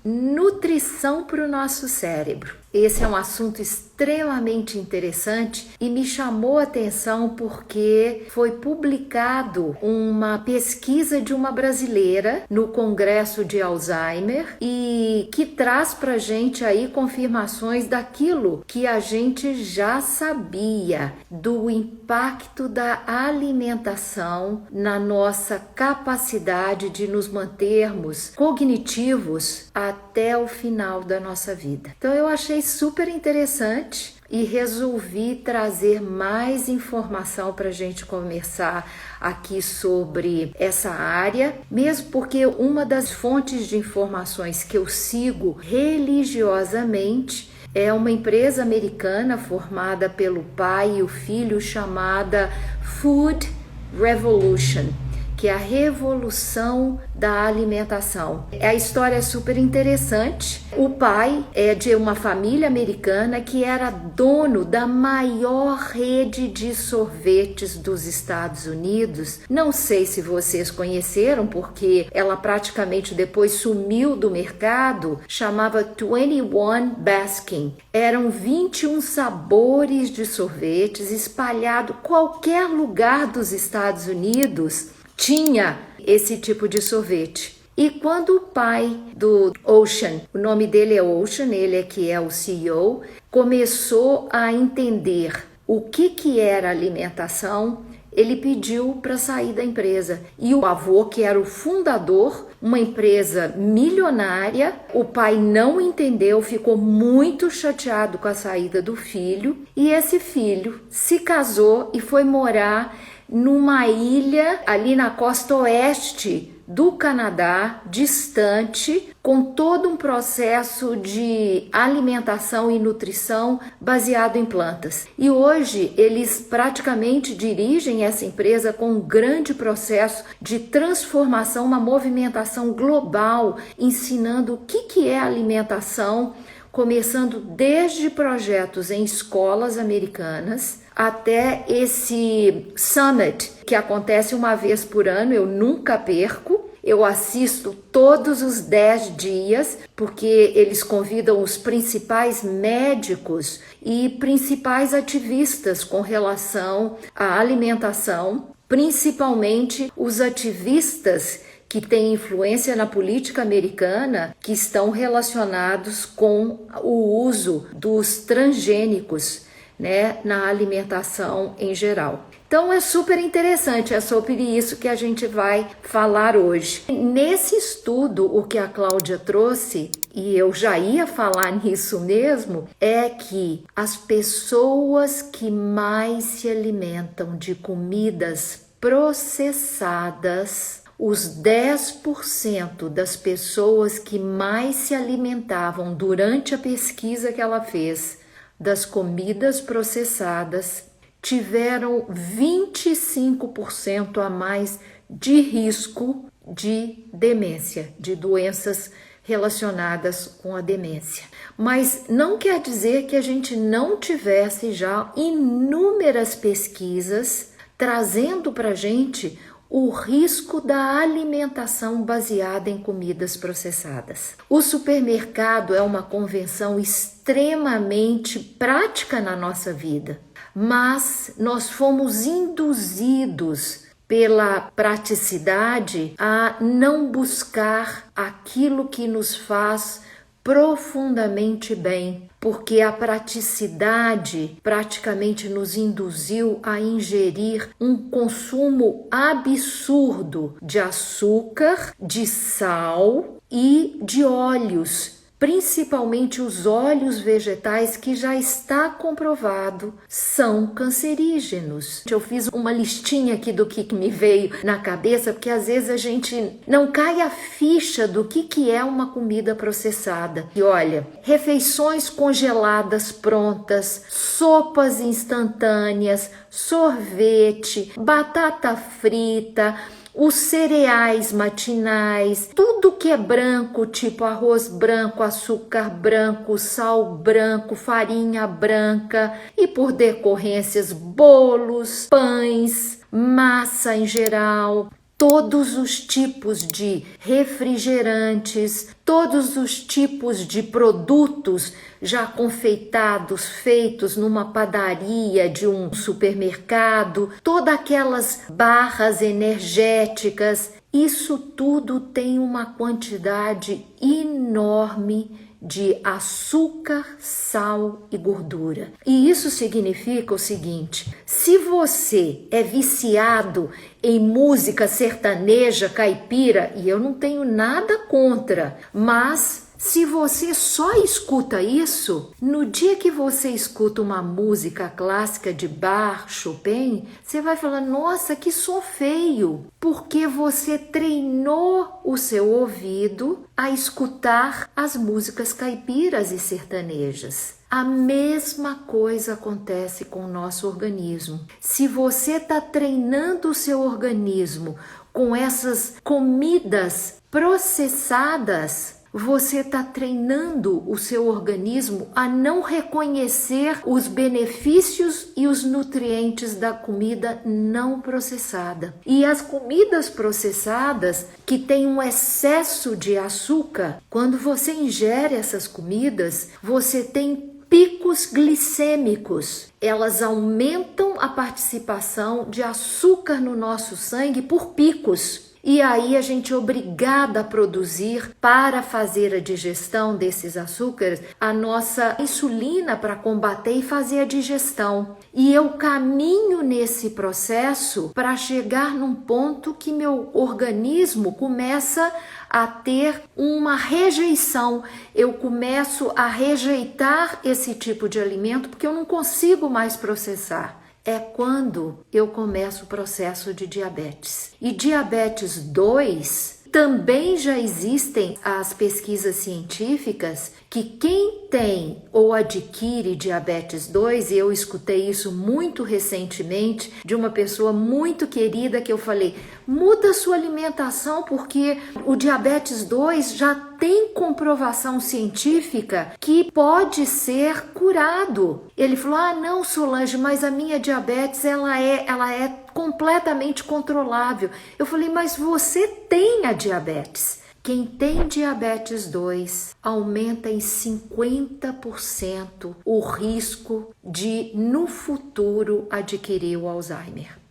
nutrição para o nosso cérebro. Esse é um assunto extremamente interessante e me chamou a atenção porque foi publicado uma pesquisa de uma brasileira no Congresso de Alzheimer e que traz pra gente aí confirmações daquilo que a gente já sabia, do impacto da alimentação na nossa capacidade de nos mantermos cognitivos até o final da nossa vida. Então eu achei super interessante e resolvi trazer mais informação para a gente conversar aqui sobre essa área, mesmo porque uma das fontes de informações que eu sigo religiosamente é uma empresa americana formada pelo pai e o filho chamada Food Revolution, que é a revolução da alimentação. A história é super interessante. O pai é de uma família americana que era dono da maior rede de sorvetes dos Estados Unidos. Não sei se vocês conheceram, porque ela praticamente depois sumiu do mercado. Chamava 21 Baskin. Eram 21 sabores de sorvetes espalhados em qualquer lugar dos Estados Unidos. Tinha esse tipo de sorvete. E quando o pai do Ocean, o nome dele é Ocean, ele é que é o CEO, começou a entender o que era alimentação, ele pediu para sair da empresa. E o avô, que era o fundador, uma empresa milionária, o pai não entendeu, ficou muito chateado com a saída do filho. E esse filho se casou e foi morar numa ilha ali na costa oeste do Canadá, distante, com todo um processo de alimentação e nutrição baseado em plantas. E hoje eles praticamente dirigem essa empresa com um grande processo de transformação, uma movimentação global, ensinando o que é alimentação, começando desde projetos em escolas americanas até esse Summit, que acontece uma vez por ano, eu nunca perco. Eu assisto todos os 10 dias, porque eles convidam os principais médicos e principais ativistas com relação à alimentação, principalmente os ativistas que têm influência na política americana, que estão relacionados com o uso dos transgênicos, na alimentação em geral. Então é super interessante, é sobre isso que a gente vai falar hoje. Nesse estudo, o que a Cláudia trouxe, e eu já ia falar nisso mesmo, é que as pessoas que mais se alimentam de comidas processadas, os 10% das pessoas que mais se alimentavam durante a pesquisa que ela fez das comidas processadas tiveram 25% a mais de risco de demência, de doenças relacionadas com a demência. Mas não quer dizer que a gente não tivesse já inúmeras pesquisas trazendo para a gente o risco da alimentação baseada em comidas processadas. O supermercado é uma convenção extremamente prática na nossa vida, mas nós fomos induzidos pela praticidade a não buscar aquilo que nos faz profundamente bem, porque a praticidade praticamente nos induziu a ingerir um consumo absurdo de açúcar, de sal e de óleos, principalmente os óleos vegetais, que já está comprovado são cancerígenos. Eu fiz uma listinha aqui do que me veio na cabeça, porque às vezes a gente não cai a ficha do que é uma comida processada. E olha, refeições congeladas prontas, sopas instantâneas, sorvete, batata frita, os cereais matinais, tudo que é branco, tipo arroz branco, açúcar branco, sal branco, farinha branca e, por decorrências, bolos, pães, massa em geral, todos os tipos de refrigerantes, todos os tipos de produtos já confeitados, feitos numa padaria de um supermercado, todas aquelas barras energéticas, isso tudo tem uma quantidade enorme de açúcar, sal e gordura. E isso significa o seguinte: se você é viciado em música sertaneja, caipira, e eu não tenho nada contra, mas se você só escuta isso, no dia que você escuta uma música clássica de Bach, Chopin, você vai falar: nossa, que som feio, porque você treinou o seu ouvido a escutar as músicas caipiras e sertanejas. A mesma coisa acontece com o nosso organismo. Se você está treinando o seu organismo com essas comidas processadas, você está treinando o seu organismo a não reconhecer os benefícios e os nutrientes da comida não processada. E as comidas processadas, que têm um excesso de açúcar, quando você ingere essas comidas, você tem picos glicêmicos. Elas aumentam a participação de açúcar no nosso sangue por picos. E aí a gente é obrigada a produzir, para fazer a digestão desses açúcares, a nossa insulina para combater e fazer a digestão. E eu caminho nesse processo para chegar num ponto que meu organismo começa a ter uma rejeição. Eu começo a rejeitar esse tipo de alimento porque eu não consigo mais processar. É quando eu começo o processo de diabetes. E diabetes 2, também já existem as pesquisas científicas que quem tem ou adquire diabetes 2, e eu escutei isso muito recentemente de uma pessoa muito querida que eu falei: muda a sua alimentação porque o diabetes 2 já tem comprovação científica que pode ser curado. Ele falou: ah, não, Solange, mas a minha diabetes ela é completamente controlável. Eu falei: mas você tem a diabetes. Quem tem diabetes 2 aumenta em 50% o risco de, no futuro, adquirir o Alzheimer.